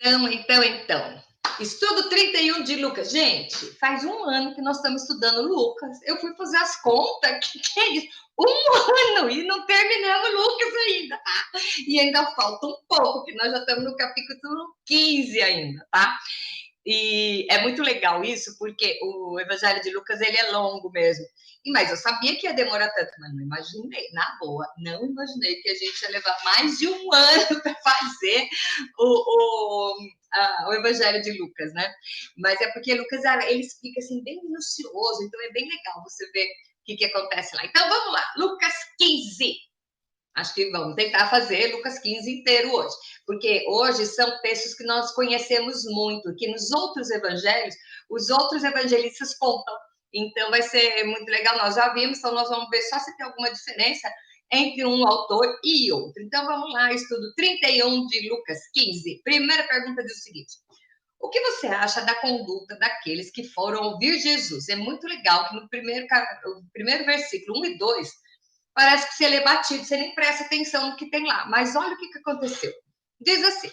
Então. Estudo 31 de Lucas. Gente, faz um ano que nós estamos estudando Lucas. Eu fui fazer as contas. Que é isso? Um ano e não terminamos Lucas ainda, tá? E ainda falta um pouco, que nós já estamos no capítulo 15 ainda, tá? E é muito legal isso, porque o Evangelho de Lucas, ele é longo mesmo. Mas eu sabia que ia demorar tanto, mas não imaginei, na boa, não imaginei que a gente ia levar mais de um ano para fazer o Evangelho de Lucas, né? Mas é porque Lucas, ele explica assim, bem minucioso, então é bem legal você ver o que acontece lá. Então, vamos lá, Lucas 15. Acho que vamos tentar fazer Lucas 15 inteiro hoje, porque hoje são textos que nós conhecemos muito, que nos outros evangelhos, os outros evangelistas contam. Então, vai ser muito legal. Nós já vimos, então nós vamos ver só se tem alguma diferença entre um autor e outro. Então, vamos lá, estudo 31 de Lucas 15. Primeira pergunta diz o seguinte: o que você acha da conduta daqueles que foram ouvir Jesus? É muito legal que no primeiro versículo 1 e 2, parece que você lê batido, você nem presta atenção no que tem lá. Mas olha o que aconteceu. Diz assim: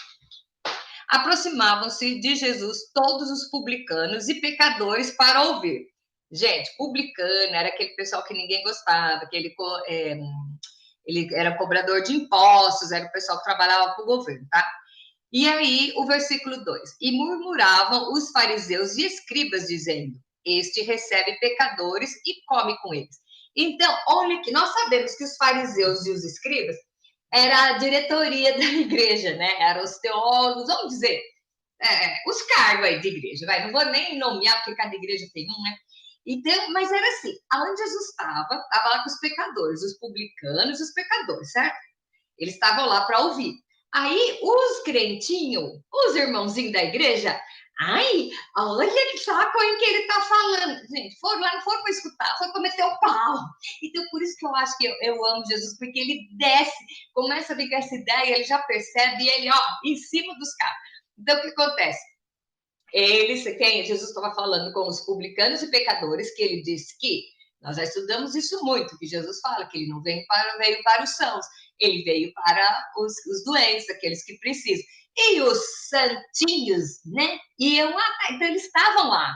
aproximavam-se de Jesus todos os publicanos e pecadores para ouvir. Gente, publicano era aquele pessoal que ninguém gostava, ele era cobrador de impostos, era o pessoal que trabalhava para o governo, tá? E aí, o versículo 2: e murmuravam os fariseus e escribas, dizendo: este recebe pecadores e come com eles. Então, olha que nós sabemos que os fariseus e os escribas era a diretoria da igreja, né? Eram os teólogos, vamos dizer, os cargos aí de igreja, vai. Não vou nem nomear, porque cada igreja tem um, né? Então, mas era assim, aonde Jesus estava lá com os pecadores, os publicanos e os pecadores, certo? Eles estavam lá para ouvir. Aí, os crentinhos, os irmãozinhos da igreja, ai, olha que saco em que ele está falando. Gente, foram lá, não foram para escutar, foi para meter o pau. Então, por isso que eu acho que eu amo Jesus, porque ele desce, começa a vir com essa ideia, ele já percebe, e ele, ó, em cima dos caras. Então, o que acontece? Quem Jesus estava falando com os publicanos e pecadores, que ele disse que, nós já estudamos isso muito, que Jesus fala que ele não veio para os sãos, ele veio para os doentes, aqueles que precisam. E os santinhos, né, iam lá, então eles estavam lá.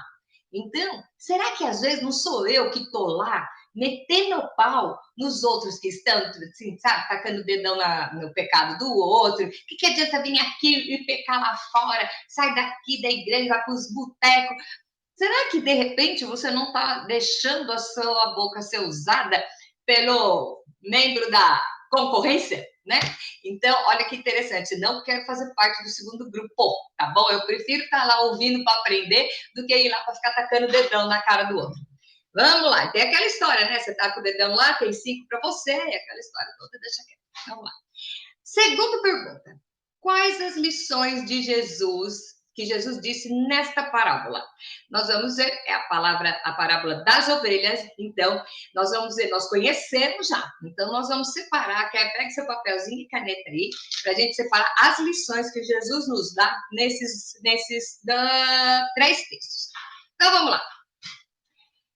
Então, será que às vezes não sou eu que estou lá metendo o pau nos outros que estão, assim, sabe, tacando o dedão no pecado do outro? O que adianta vir aqui e pecar lá fora? Sai daqui da igreja, vai para os botecos. Será que, de repente, você não está deixando a sua boca ser usada pelo membro da concorrência, né? Então, olha que interessante, não quero fazer parte do segundo grupo, tá bom? Eu prefiro estar lá ouvindo para aprender do que ir lá para ficar tacando o dedão na cara do outro. Vamos lá, tem aquela história, né? Você tá com o dedão lá, tem 5 para você, e aquela história toda, deixa quieto. Vamos lá. Segunda pergunta: quais as lições de Jesus que Jesus disse nesta parábola? Nós vamos ver a parábola das ovelhas. Então, nós vamos ver, nós conhecemos já. Então, nós vamos separar, pegue seu papelzinho e caneta aí, para a gente separar as lições que Jesus nos dá nesses 3 textos. Então, vamos lá.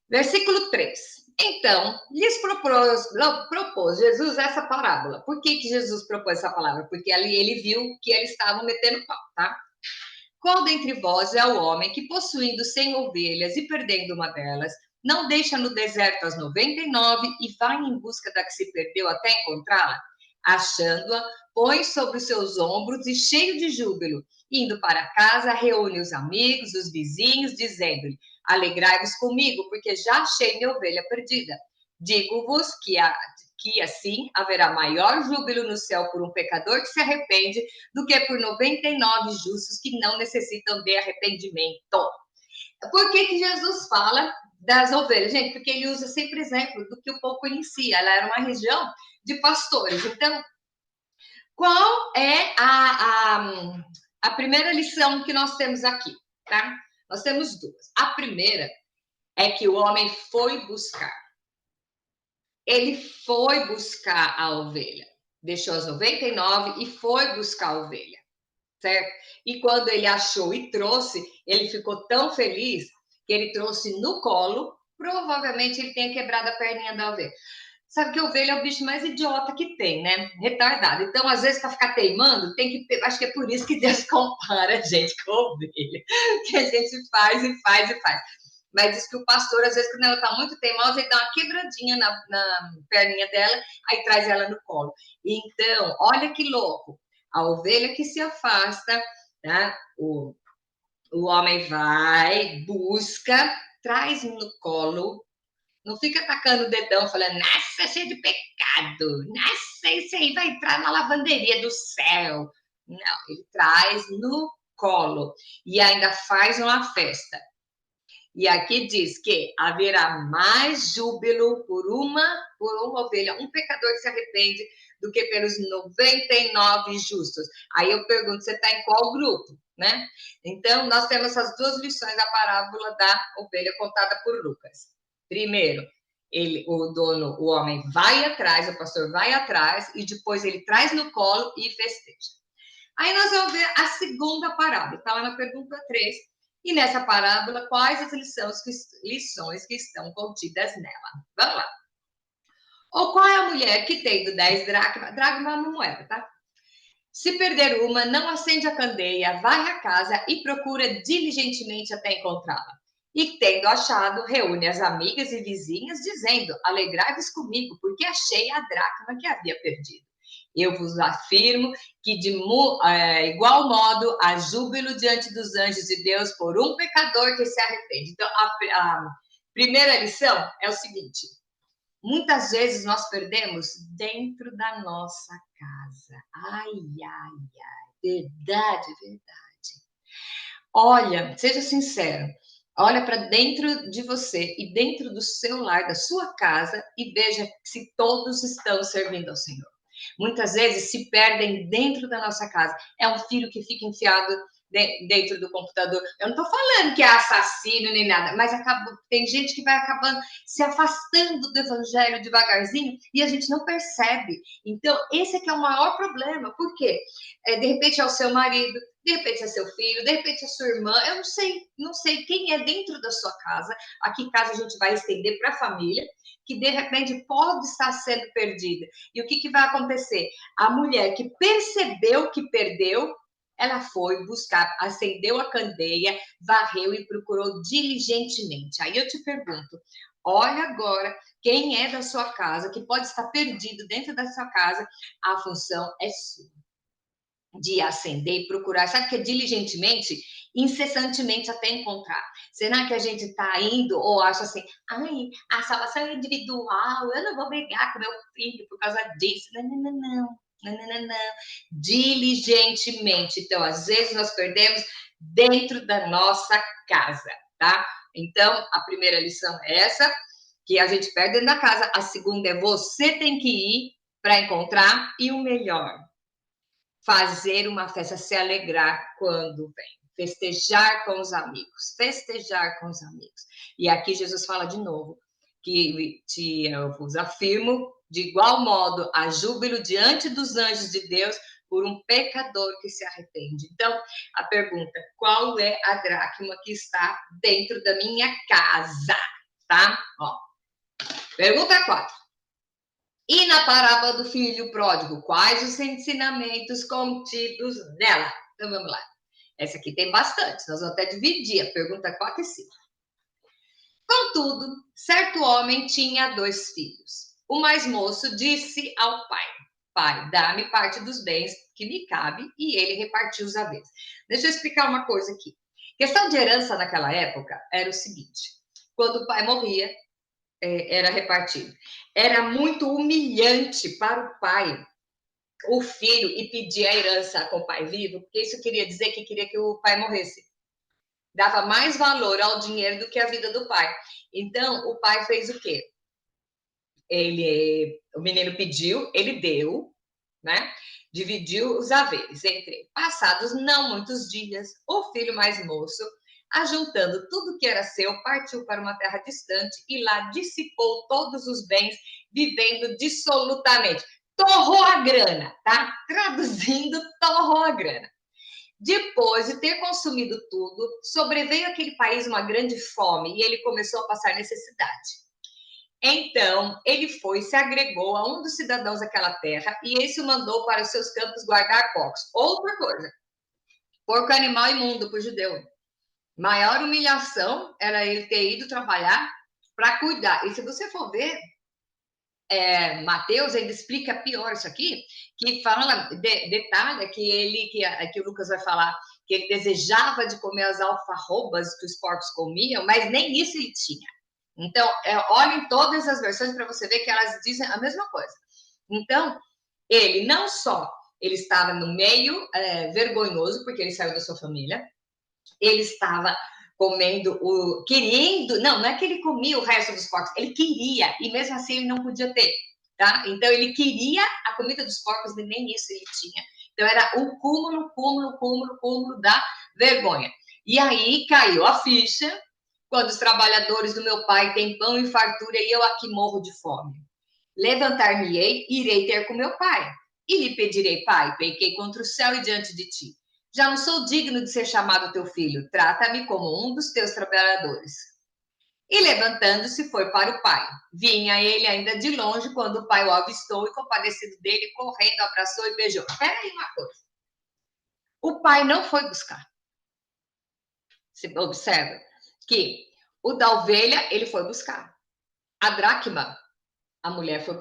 Versículo 3. Então, lhes propôs Jesus essa parábola. Por que Jesus propôs essa palavra? Porque ali ele viu que eles estavam metendo pau, tá? Qual dentre vós é o homem que, possuindo 100 ovelhas e perdendo uma delas, não deixa no deserto as 99 e vai em busca da que se perdeu até encontrá-la? Achando-a, põe sobre os seus ombros e, cheio de júbilo, indo para casa, reúne os amigos, os vizinhos, dizendo-lhe: alegrai-vos comigo, porque já achei minha ovelha perdida. Digo-vos que assim haverá maior júbilo no céu por um pecador que se arrepende do que por 99 justos que não necessitam de arrependimento. Por que Jesus fala das ovelhas? Gente, porque ele usa sempre exemplo do que o povo conhecia. Ela era uma região de pastores. Então, qual é a primeira lição que nós temos aqui, tá? Nós temos duas. A primeira é que o homem foi buscar. Ele foi buscar a ovelha. Deixou as 99 e foi buscar a ovelha, certo? E quando ele achou e trouxe, ele ficou tão feliz que ele trouxe no colo. Provavelmente ele tenha quebrado a perninha da ovelha. Sabe que a ovelha é o bicho mais idiota que tem, né? Retardado. Então, às vezes, para ficar teimando, tem que ter. Acho que é por isso que Deus compara a gente com a ovelha. Que a gente faz e faz e faz. Mas diz que o pastor, às vezes, quando ela está muito teimosa, ele dá uma quebradinha na perninha dela, aí traz ela no colo. Então, olha que louco. A ovelha que se afasta, tá? O homem vai, busca, traz no colo, não fica atacando o dedão, falando, nossa, cheio de pecado, nossa, isso aí vai entrar na lavanderia do céu. Não, ele traz no colo e ainda faz uma festa. E aqui diz que haverá mais júbilo por uma ovelha, um pecador que se arrepende, do que pelos 99 justos. Aí eu pergunto, você está em qual grupo, né? Então, nós temos essas duas lições da parábola da ovelha contada por Lucas. Primeiro, o homem vai atrás, o pastor vai atrás, e depois ele traz no colo e festeja. Aí nós vamos ver a segunda parábola, está lá na pergunta 3. E nessa parábola, quais as lições que estão contidas nela? Vamos lá. Ou qual é a mulher que, tendo 10 dracmas, dracma é uma moeda, tá? Se perder uma, não acende a candeia, varre a casa e procura diligentemente até encontrá-la. E, tendo achado, reúne as amigas e vizinhas, dizendo, alegrai-vos comigo, porque achei a dracma que havia perdido. Eu vos afirmo que, de igual modo, há júbilo diante dos anjos de Deus por um pecador que se arrepende. Então, a primeira lição é o seguinte: muitas vezes nós perdemos dentro da nossa casa. Ai, ai, ai. Verdade, verdade. Olha, seja sincero. Olha para dentro de você e dentro do seu lar, da sua casa, e veja se todos estão servindo ao Senhor. Muitas vezes se perdem dentro da nossa casa. É um filho que fica enfiado dentro do computador. Eu não estou falando que é assassino nem nada, mas tem gente que vai acabando se afastando do evangelho devagarzinho e a gente não percebe. Então, esse é que é o maior problema. Por quê? De repente é o seu marido, de repente é seu filho, de repente é sua irmã, eu não sei quem é dentro da sua casa. Aqui em casa a gente vai estender para a família, que de repente pode estar sendo perdida. E o que vai acontecer? A mulher que percebeu que perdeu, ela foi buscar, acendeu a candeia, varreu e procurou diligentemente. Aí eu te pergunto, olha agora quem é da sua casa, que pode estar perdido dentro da sua casa, a função é sua. De acender e procurar, sabe que é diligentemente, incessantemente até encontrar. Será que a gente está indo ou acha assim, ai, a salvação é individual, eu não vou brigar com meu filho por causa disso. Não, não, não, não. Não, não, não, não. Diligentemente. Então, às vezes nós perdemos dentro da nossa casa, tá? Então, a primeira lição é essa, que a gente perde dentro da casa. A segunda é você tem que ir para encontrar. E o melhor, fazer uma festa, se alegrar quando vem. Festejar com os amigos, festejar com os amigos. E aqui Jesus fala de novo, que eu vos afirmo, de igual modo, há júbilo diante dos anjos de Deus por um pecador que se arrepende. Então, a pergunta, qual é a dracma que está dentro da minha casa? Tá? Ó. Pergunta 4. E na parábola do filho pródigo, quais os ensinamentos contidos nela? Então vamos lá. Essa aqui tem bastante, nós vamos até dividir a pergunta 4 e 5. Contudo, certo homem tinha 2 filhos. O mais moço disse ao pai: Pai, dá-me parte dos bens que me cabe, e ele repartiu os haveres. Deixa eu explicar uma coisa aqui. Questão de herança naquela época era o seguinte: quando o pai morria, era repartido. Era muito humilhante para o pai, o filho, e pedir a herança com o pai vivo, porque isso queria dizer que queria que o pai morresse. Dava mais valor ao dinheiro do que a vida do pai. Então, o pai fez o quê? O menino pediu, ele deu, né? Dividiu os haveres entre. Passados não muitos dias, o filho mais moço, ajuntando tudo que era seu, partiu para uma terra distante e lá dissipou todos os bens, vivendo dissolutamente. Torrou a grana, tá? Traduzindo, torrou a grana. Depois de ter consumido tudo, sobreveio àquele país uma grande fome e ele começou a passar necessidade. Então, ele foi, se agregou a um dos cidadãos daquela terra e esse o mandou para os seus campos guardar porcos. Outra coisa, porco é animal imundo para o judeu. Maior humilhação era ele ter ido trabalhar para cuidar. E se você for ver, Mateus ainda explica pior isso aqui, que fala, detalha que o Lucas vai falar, que ele desejava de comer as alfarrobas que os porcos comiam, mas nem isso ele tinha. Então, olhem todas as versões para você ver que elas dizem a mesma coisa. Então, ele não só ele estava no meio vergonhoso, porque ele saiu da sua família, ele estava comendo querendo, não é que ele comia o resto dos porcos, ele queria, e mesmo assim ele não podia ter, tá? Então ele queria a comida dos porcos e nem isso ele tinha. Então era o cúmulo da vergonha. E aí caiu a ficha, quando os trabalhadores do meu pai têm pão e fartura e eu aqui morro de fome. Levantar-me-ei, irei ter com meu pai. E lhe pedirei, pai, pequei contra o céu e diante de ti. Já não sou digno de ser chamado teu filho. Trata-me como um dos teus trabalhadores. E levantando-se, foi para o pai. Vinha ele ainda de longe, quando o pai o avistou e, compadecido dele, correndo, abraçou e beijou. Espera aí uma coisa. O pai não foi buscar. Você observa que o da ovelha, ele foi buscar. A dracma, a mulher foi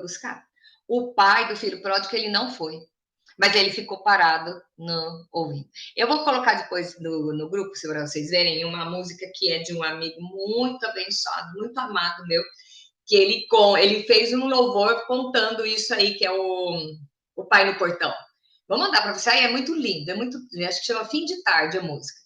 buscar. O pai do filho pródigo, ele não foi. Mas ele ficou parado no ouvido. Eu vou colocar depois no grupo, para vocês verem, uma música que é de um amigo muito abençoado, muito amado meu, que ele fez um louvor contando isso aí, que é o Pai no Portão. Vou mandar para você, aí é muito lindo, acho que chama Fim de Tarde a música.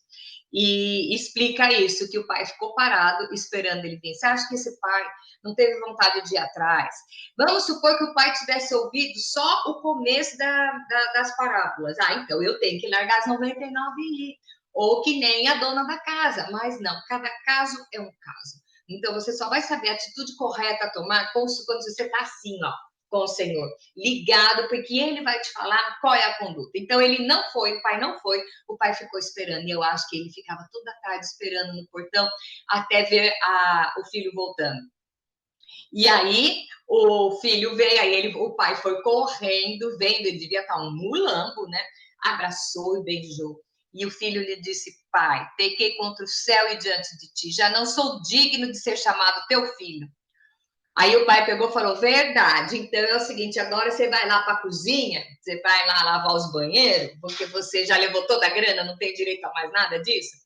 E explica isso, que o pai ficou parado esperando ele vir. Você acha que esse pai não teve vontade de ir atrás? Vamos supor que o pai tivesse ouvido só o começo das parábolas. Então eu tenho que largar as 99 e ir. Ou que nem a dona da casa. Mas não, cada caso é um caso. Então você só vai saber a atitude correta a tomar quando você está assim, ó, com o Senhor, ligado, porque ele vai te falar qual é a conduta. Então ele não foi, o pai não foi, o pai ficou esperando, e eu acho que ele ficava toda a tarde esperando no portão até ver o filho voltando. E aí o filho veio, aí o pai foi correndo, vendo, ele devia estar um mulambo, né? Abraçou e beijou. E o filho lhe disse, pai, pequei contra o céu e diante de ti, já não sou digno de ser chamado teu filho. Aí o pai pegou e falou, verdade, então é o seguinte, agora você vai lá para a cozinha, você vai lá lavar os banheiros, porque você já levou toda a grana, não tem direito a mais nada disso?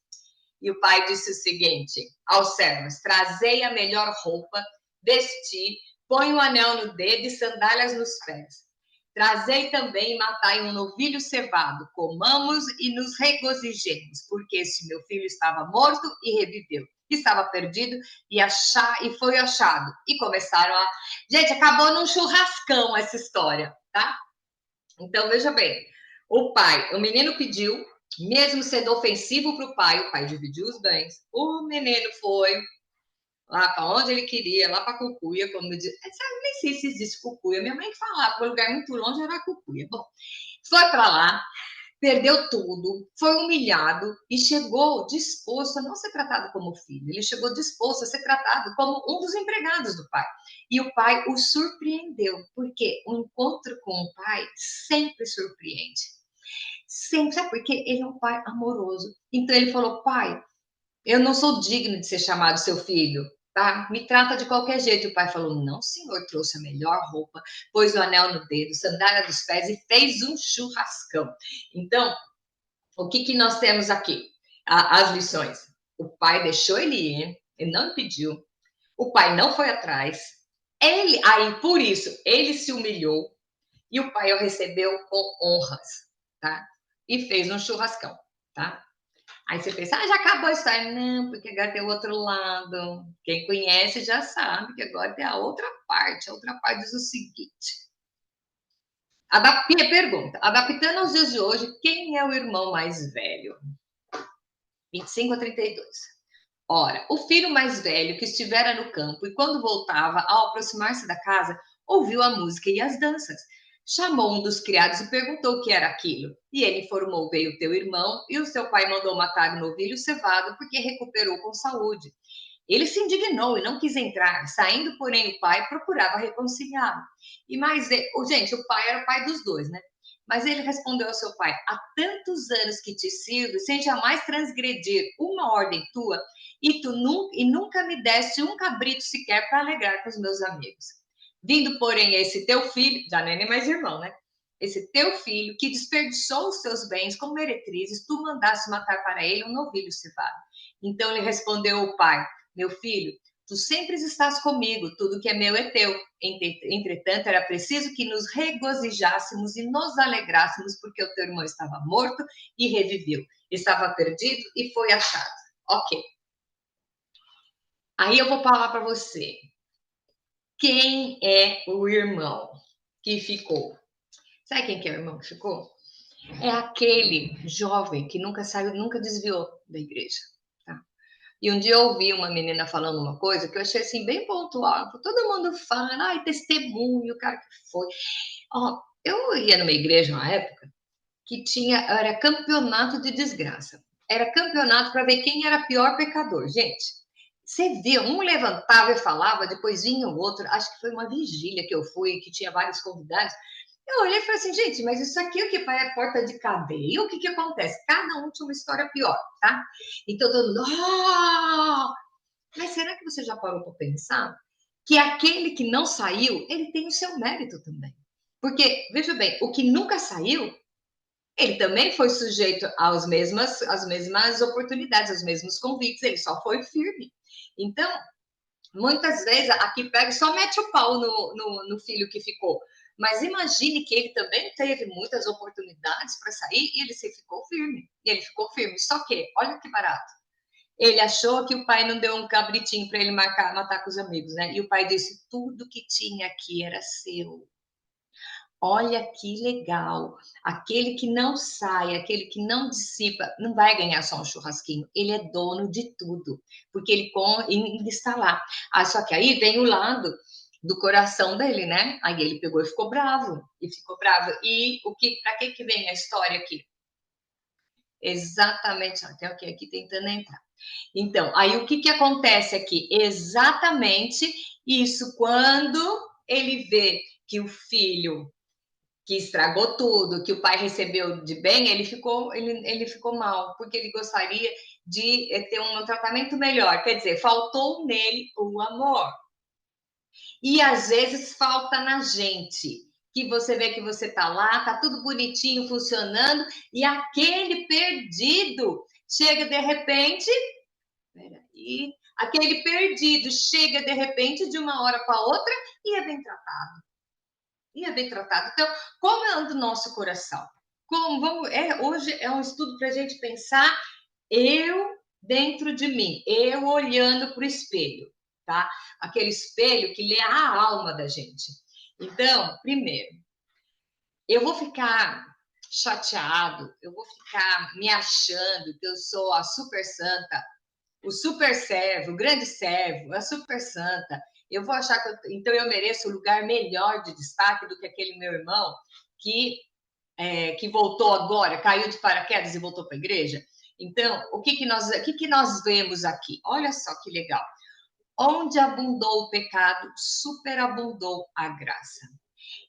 E o pai disse o seguinte aos servos, trazei a melhor roupa, vesti, põe um anel no dedo e sandálias nos pés. Trazei também e matai um novilho cevado, comamos e nos regozijemos, porque este meu filho estava morto e reviveu. Estava perdido e foi achado. E começaram a... Gente, acabou num churrascão essa história, tá? Então, veja bem. O menino pediu, mesmo sendo ofensivo para o pai dividiu os bens. O menino foi lá para onde ele queria, lá para Cucuia, como eu disse. Nem sei se existe Cucuia. Minha mãe falava que o lugar muito longe era Cucuia. Bom, foi para lá, perdeu tudo, foi humilhado e chegou disposto a não ser tratado como filho, ele chegou disposto a ser tratado como um dos empregados do pai. E o pai o surpreendeu, porque o encontro com o pai sempre surpreende. Sempre, sabe por quê? Ele é um pai amoroso. Então ele falou, pai, eu não sou digno de ser chamado seu filho, tá? Me trata de qualquer jeito. E o pai falou, não, senhor, trouxe a melhor roupa, pôs o anel no dedo, sandália dos pés e fez um churrascão. Então, o que nós temos aqui? As lições. O pai deixou ele ir, ele não impediu, o pai não foi atrás, aí por isso, ele se humilhou e o pai o recebeu com honras, tá? E fez um churrascão, tá? Aí você pensa, já acabou a história. Não, porque agora tem o outro lado. Quem conhece já sabe que agora tem a outra parte. A outra parte diz o seguinte. Pergunta, adaptando aos dias de hoje, quem é o irmão mais velho? 25 a 32. Ora, o filho mais velho que estivera no campo e quando voltava, ao aproximar-se da casa, ouviu a música e as danças. Chamou um dos criados e perguntou o que era aquilo. E ele informou, veio teu irmão e o seu pai mandou matar o novilho cevado porque recuperou com saúde. Ele se indignou e não quis entrar. Saindo, porém, o pai procurava reconciliá-lo. Gente, o pai era o pai dos dois, né? Mas ele respondeu ao seu pai: há tantos anos que te sirvo, sem jamais transgredir uma ordem tua, e nunca me deste um cabrito sequer para alegrar com os meus amigos. Vindo, porém, esse teu filho, já não é nem mais irmão, né? Esse teu filho, que desperdiçou os teus bens com meretrizes, tu mandaste matar para ele um novilho cevado. Então lhe respondeu o pai: meu filho, tu sempre estás comigo, tudo que é meu é teu. Entretanto, era preciso que nos regozijássemos e nos alegrássemos, porque o teu irmão estava morto e reviveu. Estava perdido e foi achado. Ok. Aí eu vou falar para você. Quem é o irmão que ficou? Sabe quem que é o irmão que ficou? É aquele jovem que nunca saiu, nunca desviou da igreja. Tá? E um dia eu ouvi uma menina falando uma coisa que eu achei assim bem pontual. Todo mundo falando, ai, testemunho, o cara que foi. Ó, eu ia numa igreja na época que era campeonato de desgraça. Era campeonato para ver quem era pior pecador. Gente, você via, um levantava e falava, depois vinha o outro. Acho que foi uma vigília que eu fui, que tinha vários convidados. Eu olhei e falei assim, gente, mas isso aqui o que vai é porta de cadeia? O que acontece? Cada um tinha uma história pior, tá? Então todo mundo, mas será que você já parou para pensar que aquele que não saiu, ele tem o seu mérito também? Porque, veja bem, o que nunca saiu, ele também foi sujeito às mesmas oportunidades, aos mesmos convites, ele só foi firme. Então, muitas vezes, aqui pega e só mete o pau no filho que ficou. Mas imagine que ele também teve muitas oportunidades para sair e ele se ficou firme. E ele ficou firme. Só que, olha que barato. Ele achou que o pai não deu um cabritinho para ele matar com os amigos, né? E o pai disse: tudo que tinha aqui era seu. Olha que legal. Aquele que não sai, aquele que não dissipa, não vai ganhar só um churrasquinho. Ele é dono de tudo, porque ele ainda está lá. Só que aí vem o lado do coração dele, né? Aí ele pegou e ficou bravo. E para que vem a história aqui? Exatamente. Tem aqui tentando entrar. Então, aí o que acontece aqui? Exatamente isso, quando ele vê que o filho que estragou tudo, que o pai recebeu de bem, ele ficou mal, porque ele gostaria de ter um tratamento melhor. Quer dizer, faltou nele o amor. E às vezes falta na gente, que você vê que você tá lá, tá tudo bonitinho, funcionando, e aquele perdido chega de repente, peraí, aquele perdido chega de repente de uma hora para outra e é bem tratado. E é bem tratado. Então, como é o nosso coração? Hoje é um estudo para a gente pensar eu dentro de mim, eu olhando para o espelho, tá? Aquele espelho que lê a alma da gente. Então, primeiro, eu vou ficar chateado, eu vou ficar me achando que eu sou a super santa, o super servo, o grande servo, a super santa. Eu vou achar então eu mereço um lugar melhor de destaque do que aquele meu irmão que voltou agora, caiu de paraquedas e voltou para a igreja. Então, o que nós vemos aqui? Olha só que legal. Onde abundou o pecado, superabundou a graça.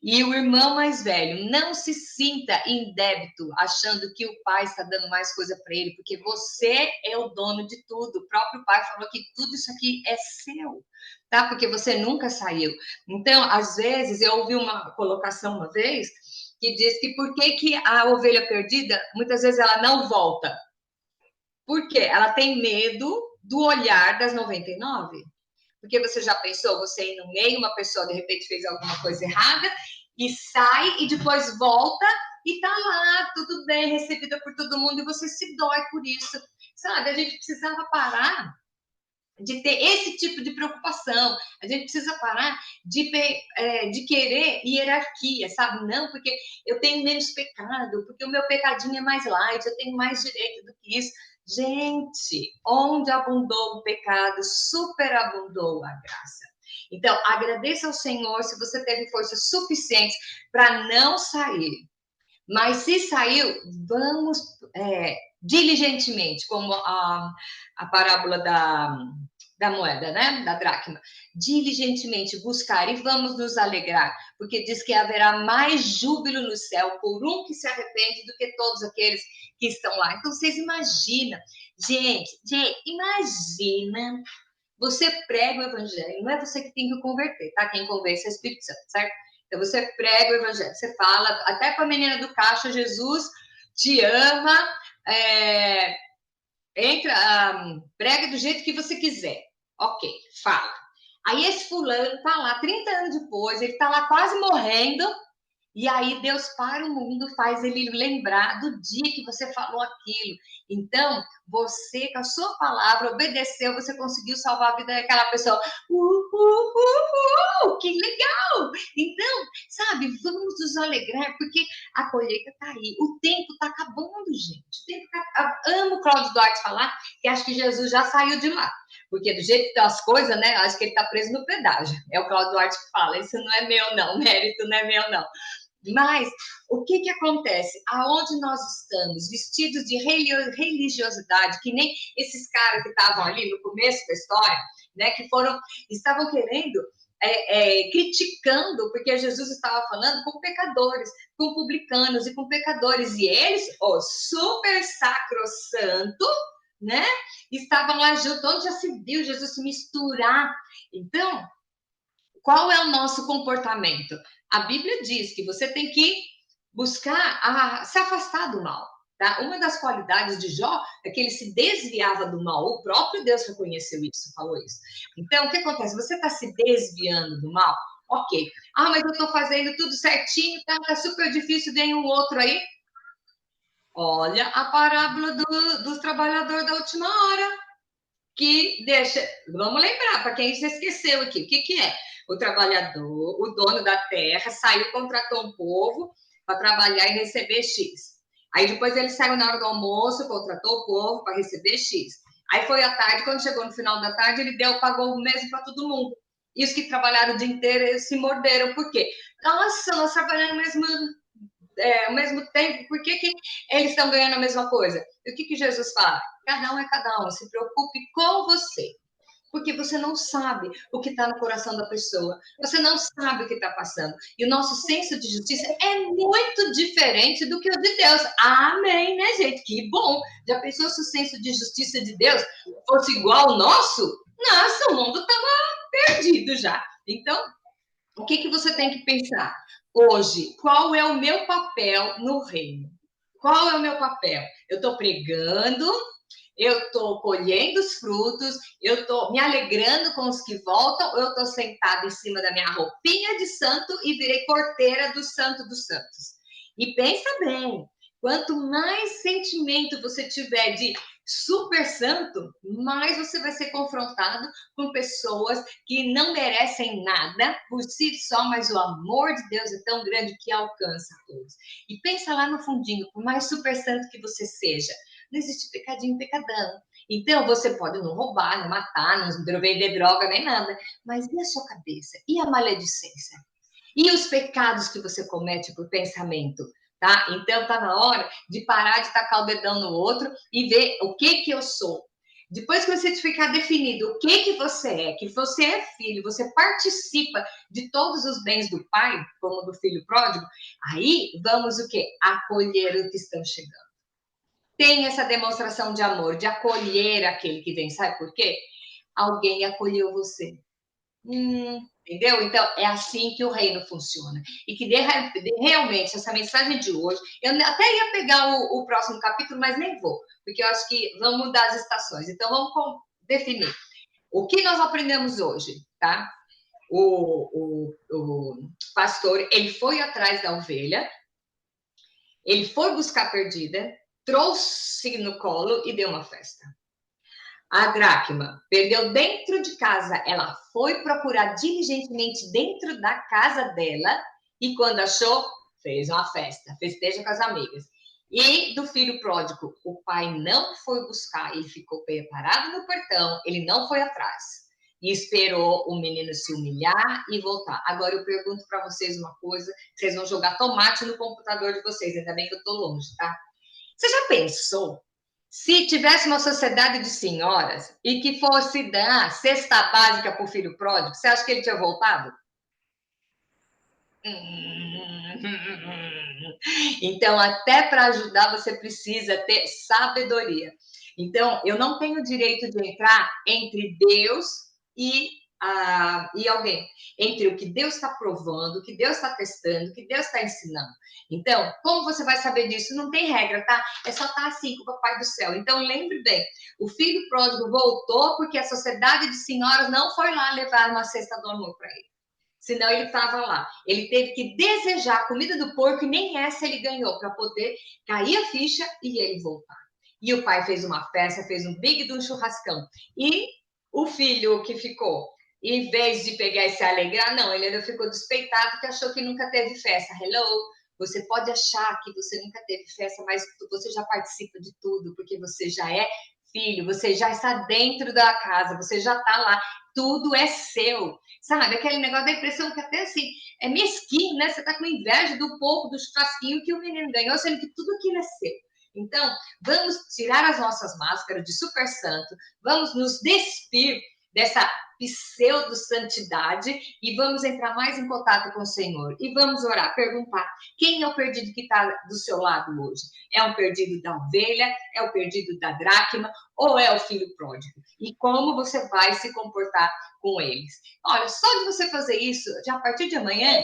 E o irmão mais velho, não se sinta em débito, achando que o pai está dando mais coisa para ele, porque você é o dono de tudo. O próprio pai falou que tudo isso aqui é seu, tá? Porque você nunca saiu. Então, às vezes, eu ouvi uma colocação uma vez que diz que por que a ovelha perdida, muitas vezes ela não volta? Porque ela tem medo do olhar das 99. Porque você já pensou, você ir no meio, uma pessoa de repente fez alguma coisa errada e sai e depois volta e tá lá, tudo bem, recebida por todo mundo e você se dói por isso. Sabe, a gente precisava parar de ter esse tipo de preocupação. A gente precisa parar de querer hierarquia, sabe? Não, porque eu tenho menos pecado, porque o meu pecadinho é mais light, eu tenho mais direito do que isso. Gente, onde abundou o pecado, superabundou a graça. Então, agradeça ao Senhor se você teve forças suficientes para não sair. Mas se saiu, vamos diligentemente, como a parábola da moeda, né? Da dracma. Diligentemente buscar e vamos nos alegrar, porque diz que haverá mais júbilo no céu por um que se arrepende do que todos aqueles que estão lá. Então, vocês imaginam, gente, imagina, você prega o evangelho, não é você que tem que converter, tá? Quem convence é o Espírito Santo, certo? Então, você prega o evangelho, você fala, até com a menina do caixa, Jesus te ama, prega do jeito que você quiser. Ok, fala. Aí esse fulano tá lá 30 anos depois, ele tá lá quase morrendo, e aí Deus para o mundo, faz ele lembrar do dia que você falou aquilo. Então, você, com a sua palavra, obedeceu, você conseguiu salvar a vida daquela pessoa. Que legal! Então, sabe, vamos nos alegrar, porque a colheita está aí. O tempo está acabando, gente. O tempo tá... Amo o Cláudio Duarte falar que acho que Jesus já saiu de lá. Porque do jeito que estão as coisas, né? Acho que ele está preso no pedágio. É o Cláudio Duarte que fala. Isso não é meu, não. Mérito não é meu, não. Mas o que acontece? Aonde nós estamos, vestidos de religiosidade, que nem esses caras que estavam ali no começo da história, né? Que estavam querendo, criticando, porque Jesus estava falando com pecadores, com publicanos e com pecadores, e eles, super sacrossanto, né? Estavam lá junto, onde já se viu Jesus se misturar. Então, qual é o nosso comportamento? A Bíblia diz que você tem que buscar se afastar do mal. Tá? Uma das qualidades de Jó é que ele se desviava do mal. O próprio Deus reconheceu isso, falou isso. Então, o que acontece? Você está se desviando do mal? Ok. Mas eu estou fazendo tudo certinho, tá super difícil, vem um outro aí. Olha a parábola dos trabalhadores da última hora. Que deixa... Vamos lembrar, para quem se esqueceu aqui, o que é? O trabalhador, o dono da terra, saiu, contratou um povo para trabalhar e receber X. Aí depois ele saiu na hora do almoço, contratou o povo para receber X. Aí foi à tarde, quando chegou no final da tarde, ele pagou o mesmo para todo mundo. E os que trabalharam o dia inteiro, eles se morderam. Por quê? Nossa, nós trabalhamos ao mesmo tempo, por que eles estão ganhando a mesma coisa? E o que Jesus fala? Cada um é cada um, se preocupe com você. Porque você não sabe o que está no coração da pessoa, você não sabe o que está passando. E o nosso senso de justiça é muito diferente do que o de Deus. Amém, né, gente? Que bom! Já pensou se o senso de justiça de Deus fosse igual ao nosso? Nossa, o mundo estava perdido já. Então, o que você tem que pensar? Hoje, qual é o meu papel no reino? Qual é o meu papel? Eu estou pregando, eu estou colhendo os frutos, eu estou me alegrando com os que voltam, ou eu estou sentada em cima da minha roupinha de santo e virei porteira do Santo dos Santos. E pensa bem, quanto mais sentimento você tiver de super santo, mais você vai ser confrontado com pessoas que não merecem nada por si só, mas o amor de Deus é tão grande que alcança todos. E pensa lá no fundinho, por mais super santo que você seja, não existe pecadinho, pecadão. Então, você pode não roubar, não matar, não vender droga, nem nada. Mas e a sua cabeça? E a maledicência? E os pecados que você comete por pensamento? Tá? Então, tá na hora de parar de tacar o dedão no outro e ver o que eu sou. Depois que você ficar definido o que você é, que você é filho, você participa de todos os bens do pai, como do filho pródigo, aí vamos o quê? Acolher o que estão chegando. Tem essa demonstração de amor, de acolher aquele que vem. Sabe por quê? Alguém acolheu você. Entendeu? Então, é assim que o reino funciona. E que realmente, essa mensagem de hoje, eu até ia pegar o próximo capítulo, mas nem vou, porque eu acho que vamos mudar as estações. Então, vamos definir. O que nós aprendemos hoje, tá? O pastor, ele foi atrás da ovelha, ele foi buscar a perdida, trouxe no colo e deu uma festa. A dracma perdeu dentro de casa, ela foi procurar diligentemente dentro da casa dela e quando achou, fez uma festa, festeja com as amigas. E do filho pródigo, o pai não foi buscar, ele ficou parado no portão, ele não foi atrás. E esperou o menino se humilhar e voltar. Agora eu pergunto para vocês uma coisa, vocês vão jogar tomate no computador de vocês, ainda bem que eu estou longe, tá? Você já pensou Se tivesse uma sociedade de senhoras e que fosse dar cesta básica para o filho pródigo, você acha que ele tinha voltado? Então, até para ajudar, você precisa ter sabedoria. Então, eu não tenho direito de entrar entre Deus e, e alguém, entre o que Deus está provando, o que Deus está testando, o que Deus está ensinando. Então, como você vai saber disso? Não tem regra, tá? É só estar assim com o Papai do Céu. Então, lembre bem: o filho pródigo voltou porque a sociedade de senhoras não foi lá levar uma cesta do amor para ele. Senão ele estava lá. Ele teve que desejar a comida do porco e nem essa ele ganhou para poder cair a ficha e ele voltar. E o pai fez uma festa, fez um big de um churrascão. E o filho que ficou, em vez de pegar e se alegrar, não, ele ainda ficou despeitado que achou que nunca teve festa. Hello, você pode achar que você nunca teve festa, mas você já participa de tudo, porque você já é filho, você já está dentro da casa, você já está lá, tudo é seu. Sabe, aquele negócio da impressão que até assim, é mesquinho, né? Você tá com inveja do pouco, do churrasquinho que o menino ganhou, sendo que tudo aquilo é seu. Então, vamos tirar as nossas máscaras de super santo, vamos nos despir dessa pseudo-santidade e vamos entrar mais em contato com o Senhor. E vamos orar, perguntar: quem é o perdido que está do seu lado hoje? É um perdido da ovelha? É o perdido da dracma? Ou é o filho pródigo? E como você vai se comportar com eles? Olha, só de você fazer isso, já a partir de amanhã,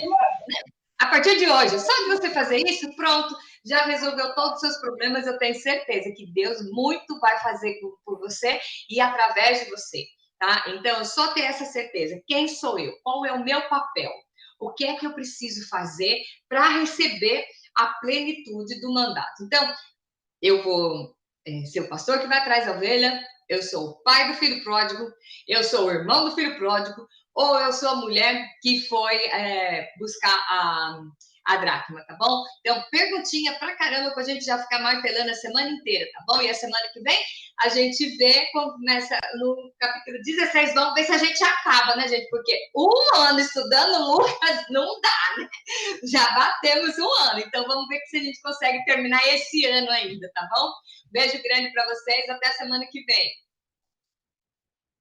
a partir de hoje, só de você fazer isso, pronto, já resolveu todos os seus problemas. Eu tenho certeza que Deus muito vai fazer por você e através de você, tá? Então, só ter essa certeza. Quem sou eu? Qual é o meu papel? O que é que eu preciso fazer para receber a plenitude do mandato? Então, eu vou ser o pastor que vai atrás da ovelha, eu sou o pai do filho pródigo, eu sou o irmão do filho pródigo, ou eu sou a mulher que foi buscar a dracma, tá bom? Então, perguntinha pra caramba pra gente já ficar martelando a semana inteira, tá bom? E a semana que vem a gente vê, começa no capítulo 16, vamos ver se a gente acaba, né, gente? Porque um ano estudando Lucas não dá, né? Já batemos um ano, então vamos ver se a gente consegue terminar esse ano ainda, tá bom? Beijo grande para vocês, até a semana que vem.